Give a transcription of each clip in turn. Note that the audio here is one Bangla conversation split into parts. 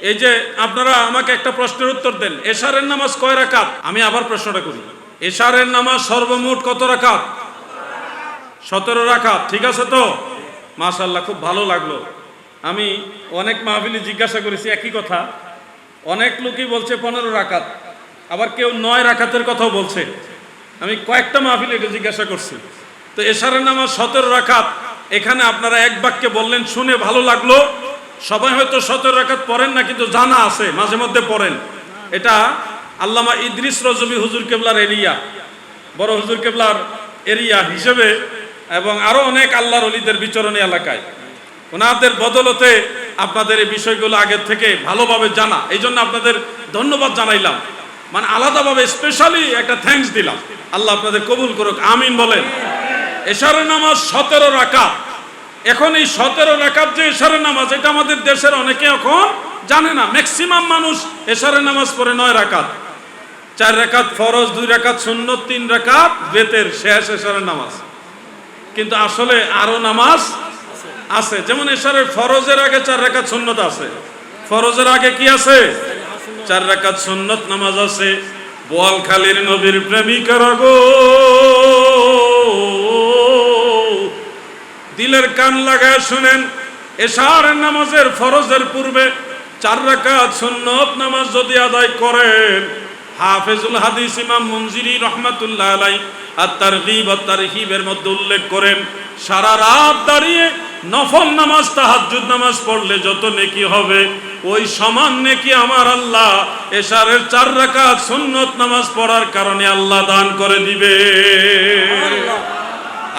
এই যে আপনারা আমাকে একটা প্রশ্নের উত্তর দেন, এশারের নামাজ কয় রাকাত? আমি আবার প্রশ্নটা করি, এশারের নামাজ সর্বমোট কত রাকাত? 17 রাকাত। ঠিক আছে তো? মাশাআল্লাহ, খুব ভালো লাগলো। আমি অনেক মাহফিলে জিজ্ঞাসা করেছি একই কথা, অনেক লোকই বলছে 15 রাকাত, আবার কেউ 9 রাকাতের কথাও বলছে। আমি কয়েকটা মাহফিলে এটা জিজ্ঞাসা করছি। তো এশারের নামাজ 17 রাকাত, এখানে আপনারা এক বাক্যে বললেন, শুনে ভালো লাগলো। সবাই হয়তো 17 রাকাত পড়েন না, কিন্তু জানা আছে মাঝে মধ্যে পড়েন। এটা আল্লামা ইদ্রিস রজবী হুজুর কেবলার এরিয়া, বড় হুজুর কেবলার এরিয়া হিসেবে, এবং আরো অনেক আল্লাহর ওলিদের বিচরণী এলাকায় ওনাদের বদলতে আপনাদের এই বিষয়গুলো আগের থেকে ভালোভাবে জানা, এই জন্য আপনাদের ধন্যবাদ জানাইলাম, মানে আলাদাভাবে স্পেশালি একটা থ্যাঙ্কস দিলাম। আল্লাহ আপনাদের কবুল করুক, আমিন বলেন। এশারের নামাজ 17 রাকাত। এখন এই 17 রাকাত যে এশারের নামাজ, এটা আমাদের দেশের অনেকে এখন জানে না। ম্যাক্সিমাম মানুষ এশারের নামাজ পড়ে 9 রাকাত, 4 রাকাত ফরজ, 2 রাকাত সুন্নত, 3 রাকাত বেতের, শেষ এশারের নামাজ। কিন্তু আসলে আরো নামাজ আছে, যেমন এশারের ফরজের আগে 4 রাকাত সুন্নত আছে, ফরজের আগে কি আছে? 4 রাকাত সুন্নত নামাজ আছে। বোয়ালখালীর নবীর প্রেমিকারা গো, দিলের কান লাগায় শুনেন, এশারের নামাজের ফরজের পূর্বে 4 রাকাত সুন্নত নামাজ যদি আদায় করেন, হাফেজুল হাদিস ইমাম মুনজিরি রহমাতুল্লাহ আলাইহি আত-তারগীব ওয়াত তারহিবের মধ্যে উল্লেখ করেন, সারা রাত দাঁড়িয়ে নফল নামাজ, তাহাজ্জুদ নামাজ পড়লে যত নেকি হবে, ওই সমান নেকি আমার আল্লাহ এশারের 4 রাকাত সুন্নত নামাজ পড়ার কারণে আল্লাহ দান করে দিবে।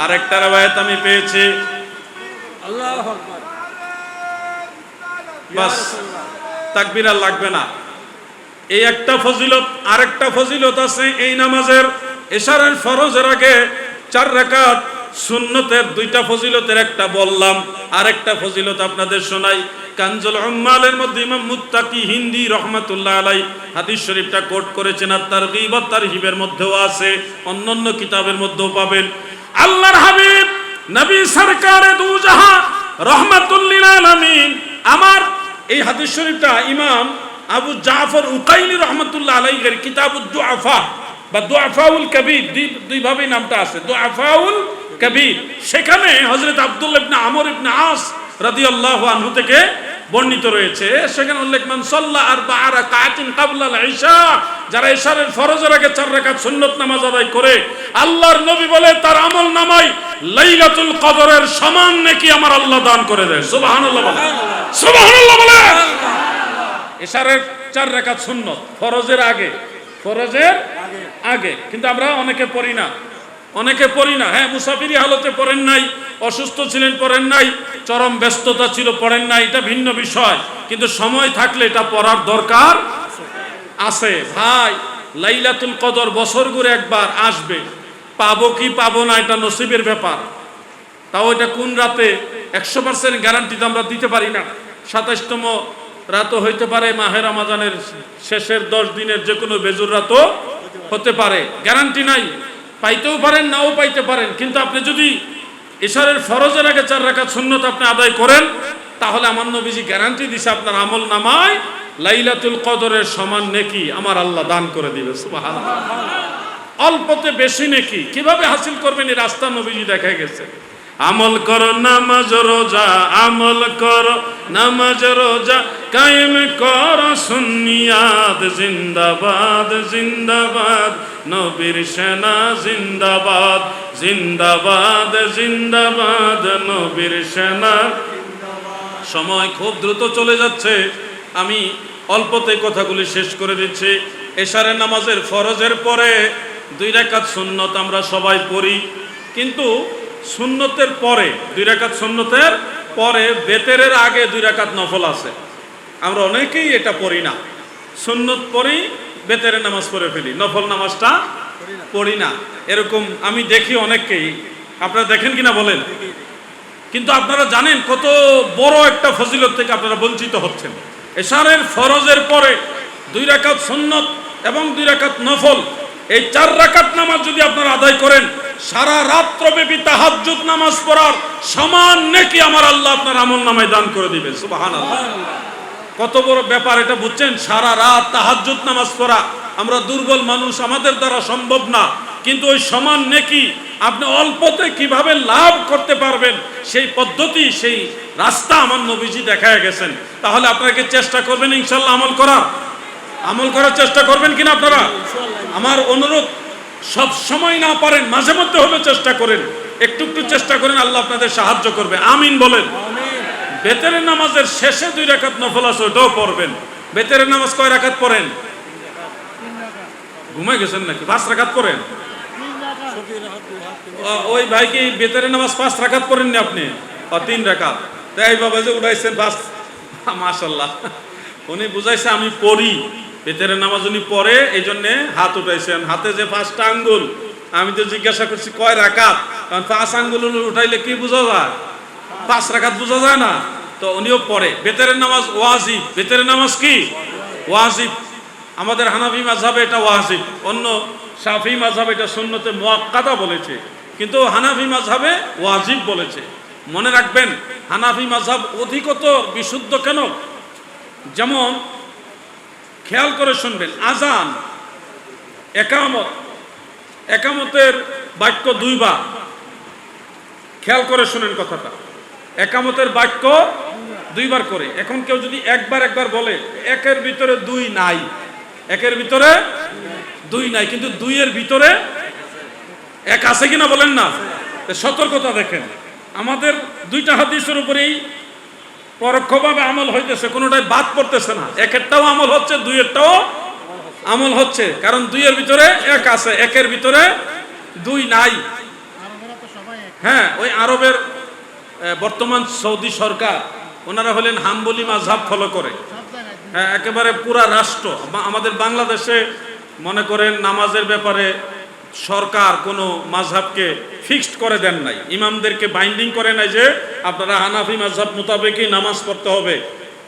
আরেকটা রওয়ায়াত আমি পেয়েছি, আল্লাহু আকবার, বাস তাকবীর আর লাগবে না। এই একটা ফজিলত, আরেকটা ফজিলত আছে এই নামাজের, এশারের ফরজের আগে 4 রাকাত সুন্নতের 2টা ফজিলতের একটা বললাম, আরেকটা ফজিলত আপনাদের শোনাই। কানজুল উম্মালের মধ্যে ইমাম মুত্তাকি হিন্দি রহমাতুল্লাহ আলাইহি হাদিস শরীফটা কোট করেছেন, আর তারগীব ওয়াত তারহিবের মধ্যেও আছে, অন্যান্য কিতাবের মধ্যেও পাবেন। আল্লাহর হাবিব নবী সরকারে দু জাহান রাহমাতুল লিল আলামিন, আমার এই হাদিস শরীফটা ইমাম আবু জাফর উকাইলি রহমাতুল্লাহ আলাইহির কিতাবুদ দুআফা বা দুআফাউল কবির, দুই ভাবে নামটা আছে, দুআফাউল কবির। সেখানে হযরত আব্দুল্লাহ ইবনে আমর ইবনে আস রাদিয়াল্লাহু আনহু থেকে বর্ণিত রয়েছে, সেখানে উল্লেখ, মান সাল্লা 4 রাকাতিন ক্বাবলা আল ইশা, যারা ইশারের ফরজের আগে 4 রাকাত সুন্নত নামাজ আদায় করে, আল্লাহর নবী বলে তার আমল নামায় লাইলাতুল কদরের সমান নেকি আমার আল্লাহ দান করে দেয়। সুবহানাল্লাহ বলেন, সুবহানাল্লাহ বলেন। ইশারের 4 রাকাত সুন্নত ফরজের আগে, ফরজের আগে, কিন্তু আমরা অনেকে পড়ি না, অনেকে পড়ি না। হ্যাঁ, মুসাফিরি হালতে পড়েন নাই, অসুস্থ ছিলেন পড়েন নাই, চরম ব্যস্ততা ছিল পড়েন নাই, এটা ভিন্ন বিষয়, কিন্তু সময় থাকলে এটা পড়ার দরকার আছে। ভাই, লাইলাতুল কদর বছর ঘুরে একবার আসবে, পাবো কি পাবো না এটা নসিবের ব্যাপার। তাও এটা কোন রাতে 100% গ্যারান্টি তো আমরা দিতে পারি না। 27তম রাতও হইতে পারে, মাহে রমাদানের শেষের 10 দিনের যে কোনো বেজুর রাতও হতে পারে, গ্যারান্টি নাই, পাইতেও পারেন নাও পাইতে পারেন। কিন্তু আপনি যদি ইশারের ফরজের আগে 4 রাকাত সুন্নত আপনি আদায় করেন, তাহলে আমার নবীজি গ্যারান্টি দিছে আপনার আমল নামায় লাইলাতুল কদরের সমান নেকি আমার আল্লাহ দান করে দিবে। সুবহানাল্লাহ। অল্পতে বেশি নেকি কিভাবে হাসিল করবেন এই রাস্তা নবীজি দেখা গেছে। আমল করো নামাজ রোজা, আমল করো নামাজ রোজা, কায়েম করো সুন্নিয়াত, জিন্দাবাদ জিন্দাবাদ নবীর সেনা, জিন্দাবাদ জিন্দাবাদ জিন্দাবাদ নবীর সেনা। সময় খুব দ্রুত চলে যাচ্ছে, আমি অল্পতে কথাগুলি শেষ করে দিচ্ছি। এশারের নামাজের ফরজের পরে 2 রাকাত সুন্নত আমরা সবাই পড়ি, কিন্তু সুন্নতের পরে 2 রাকাত সুন্নতের পরে বেতেরের আগে 2 রাকাত নফল আছে। আমরা অনেকেই এটা পড়ি না, সুন্নত পড়ি, বেতেরের নামাজ পড়ে ফেলি, নফল নামাজটা পড়ি না। এরকম আমি দেখি অনেককেই, আপনারা দেখেন কিনা বলেন। কিন্তু আপনারা জানেন কত বড় একটা ফজিলত থেকে আপনারা বঞ্চিত হচ্ছেন। এশারের ফরজের পরে 2 রাকাত সুন্নত এবং 2 রাকাত নফল, এই 4 রাকাত নামাজ যদি আপনারা আদায় করেন, সারা রাত্রব্যাপী তাহাজ্জুদ নামাজ পড়ার সমান নেকি আমার আল্লাহ আপনার আমল নামায় দান করে দিবেন। সুবহানাল্লাহ। কত বড় ব্যাপার এটা বুঝছেন? সারা রাত তাহাজ্জুদ নামাজ পড়া, আমরা দুর্বল মানুষ, আমাদের দ্বারা সম্ভব না, কিন্তু ওই সমান নেকি আপনি অল্পতে কিভাবে লাভ করতে পারবেন সেই পদ্ধতি, সেই রাস্তা আমার নবীজি দেখায় গেছেন। তাহলে আপনাকে চেষ্টা করবেন ইনশাল্লাহ আমল করার চেষ্টা করবেন কিনা আপনারা? আমার অনুরোধ, সব সময় না পারেন, মাঝে মধ্যে হলে চেষ্টা করেন, একটু একটু চেষ্টা করেন, আল্লাহ আপনাদের সাহায্য করবে। আমিন বলেন। বেতেরের নামাজের শেষে 2 রাকাত নফল আছে, ওটাও পড়বেন। বেতেরের নামাজ কয় রাকাত পড়েন? ঘুমাই গেছেন নাকি? 5 রাকাত পড়েন? ওই ভাই কি বেতেরের নামাজ 5 রাকাত পড়েন না আপনি? 3 রাকাত। তাই বাবা যে উঠাইছেন 5, মাশাআল্লাহ, উনি বুঝাইছে আমি পড়ি, বেতেরের নামাজ উনি পড়ে, এই জন্যে হাত উঠাইছেন। হাতে যে 5টা আঙ্গুল, আমি তো জিজ্ঞাসা করছি কয় রাকাত, কারণ 5 আঙ্গুল উঠাইলে কি বোঝা যায়? 5 রাকাত বোঝা যায় না। তো উনিও পড়ে। বেতেরের নামাজ ওয়াজিব। বেতেরের নামাজ কি? ওয়াজিব। আমাদের হানাফি মাযহাবে এটা ওয়াজিব, অন্য শাফি মাযহাবে এটা সুন্নতে মুআক্কাদা বলেছে, কিন্তু হানাফি মাযহাবে ওয়াজিব বলেছে। মনে রাখবেন, হানাফি মাযহাব অধিকতর বিশুদ্ধ কেন? যেমন খেয়াল করে শুনবেন, আজান, একামতের বাক্য 2 বার। খেয়াল করে শুনেন কথাটা, একামতের বাক্য 2 বার করে। এখন কেউ যদি একবার বলে, একের ভিতরে 2 নাই, একের ভিতরে 2 নাই, কিন্তু 2 এর ভিতরে 1 আছে কিনা বলেন না? সতর্কতা দেখেন, আমাদের 2টা হাদিসের উপরেই পরোক্ষভাবে আমল হইতেছে, কোনোটাই বাদ পড়তেছে না। একেরটাও আমল হচ্ছে, 2 এরটাও আমল হচ্ছে, কারণ 2 এর ভিতরে 1 আছে, একের ভিতরে 2 নাই। হ্যাঁ, ওই আরবের বর্তমান সৌদি সরকার, ওনারা হলেন হাম্বলি মাযহাব ফলো করে। হ্যাঁ, একেবারে পুরা রাষ্ট্র। আমাদের বাংলাদেশে মনে করেন নামাজের ব্যাপারে সরকার কোনো মাযহাবকে ফিক্সড করে দেন নাই, ইমামদেরকে বাইন্ডিং করে নাই যে আপনারা হানাফি মাযহাব মোতাবেকই নামাজ পড়তে হবে,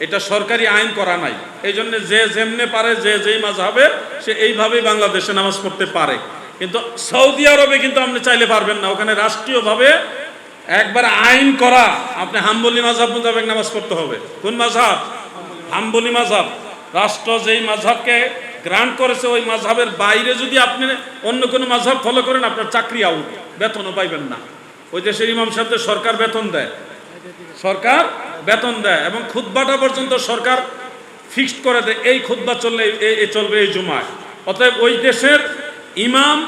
এটা সরকারি আইন করা নাই। এই জন্য যে যেমনে পারে, যে যেই মাযহাবে, সে এইভাবেই বাংলাদেশে নামাজ পড়তে পারে। কিন্তু সৌদি আরবে কিন্তু আপনি চাইলে পারবেন না, ওখানে রাষ্ট্রীয়ভাবে একবার আইন করা, আপনি হাম্বলি মাযহাব মোতাবেক নামাজ পড়তে হবে। কোন মাযহাব? হাম্বলি মাযহাব। রাষ্ট্র যেই মাযহাবকে গ্রান্ট করেছে, ওই মাযহাবের বাইরে যদি আপনি অন্য কোনো মাযহাব ফলো করেন, আপনার চাকরি আউট, বেতনও পাইবেন না। ওই দেশের ইমাম সাহেবদের সরকার বেতন দেয়, এবং খুতবাটা পর্যন্ত সরকার ফিক্সড করে দেয়, এই খুতবা চলবে এই জুমায়। অতএব ওই দেশের ইমাম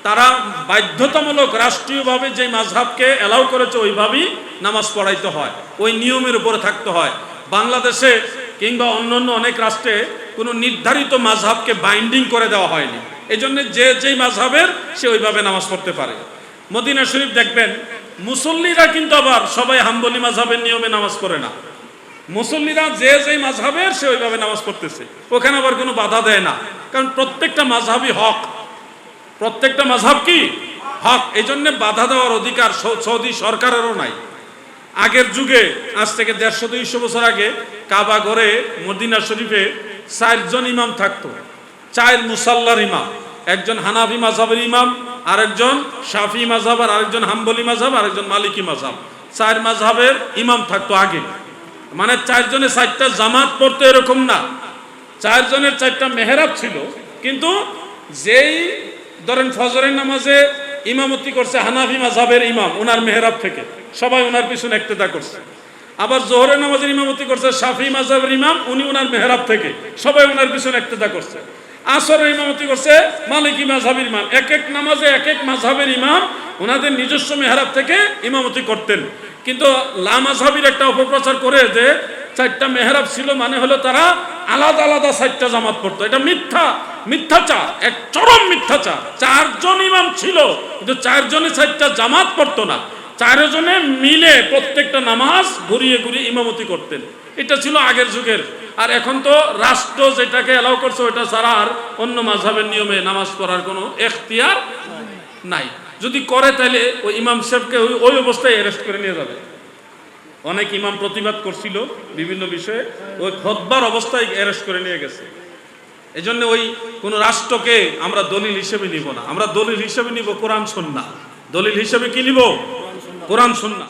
তারা বাধ্যতামূলক রাষ্ট্রীয়ভাবে যে মাযহাবকে অ্যালাউ করেছে ওইভাবেই নামাজ পড়াইতে হয়, ওই নিয়মের উপরে থাকতে হয়। বাংলাদেশে কিংবা অন্যান্য অনেক রাষ্ট্রে কোনো নির্ধারিত মাযহাবকে বাইন্ডিং করে দেওয়া হয়নি, এই জন্য যে যেই মাযহাবের সে ওইভাবে নামাজ পড়তে পারে। মদিনা শরীফ দেখবেন, মুসল্লিরা কিন্তু আবার সবাই হাম্বলি মাযহাবের নিয়মে নামাজ পড়ে না। মুসল্লিরা যে যেই মাযহাবের সে ওইভাবে নামাজ পড়তেছে, ওখানে আবার কোনো বাধা দেয় না, কারণ প্রত্যেকটা মাযহাবই হক, প্রত্যেকটা মাযহাব কি হক। এই জন্য বাধা দেওয়ার অধিকার সৌদি সরকারেরও নাই। আগের যুগে, আজ থেকে 150-200 বছর আগে, কাবা ঘরে মদিনা শরীফে 4 জন ইমাম থাকতো, 4 মুসাল্লার ইমাম, একজন হানাফি মাযহাবের ইমাম, আরেকজন শাফি মাযহাব, আর আরেকজন হাম্বলি মাযহাব, আরেকজন মালিকি মাযহাব। 4 মাযহাবের ইমাম থাকতো আগে। মানে 4 জনে 4টা জামাত পড়তো এরকম না, 4 জনের 4টা মেহরাব ছিল। কিন্তু যেই ধরেন ফজরের নামাজে ইমামতি করছে হানাফি মাযহাবের ইমাম, ওনার মেহরাব থেকে সবাই ওনার পিছনে ইক্তেদা করছে। আবার জোহরের নামাজের ইমামতি করছে শাফি মাযহাবের ইমাম, উনি ওনার মেহরাব থেকে সবাই ওনার পিছনে ইক্তেদা করছে। আসরের ইমামতি করছে মালিকি মাযহাবের ইমাম। এক এক নামাজে এক এক মাযহাবের ইমাম ওনাদের নিজস্ব মেহরাব থেকে ইমামতি করতেন। কিন্তু লা মাযহাবির একটা অপপ্রচার করে যে 4টা মেহরাব ছিল মানে হলো তারা আলাদা আলাদা 4টা জামাত পড়তো। এটা মিথ্যাচার, এক চরম মিথ্যাচার। 4 জন ইমাম ছিল, কিন্তু 4 জনে 4টা জামাত পড়তো না, 4 জনে মিলে প্রত্যেকটা নামাজ ঘুরিয়ে ঘুরিয়ে ইমামতি করতেন। এটা ছিল আগের যুগের। আর এখন তো রাষ্ট্র যেটাকে অ্যালাউ করছে ওটা ছাড়া আর অন্য মাযহাবের নিয়মে নামাজ পড়ার কোনো এখতিয়ার নাই। যদি করে তাহলে ওই ইমাম সাহেবকে ওই অবস্থায় অ্যারেস্ট করে নিয়ে যাবে। অনেক ইমাম প্রতিবাদ করছিল বিভিন্ন বিষয়ে, ওই খুতবার অবস্থায় অ্যারেস্ট করে নিয়ে গেছে। এই জন্য ওই কোন রাষ্ট্রকে আমরা দলিল হিসেবে নিব না, আমরা দলিল হিসেবে নিব কোরআন সুন্নাহ। দলিল হিসেবে কি নিব? কোরআন সুন্নাহ।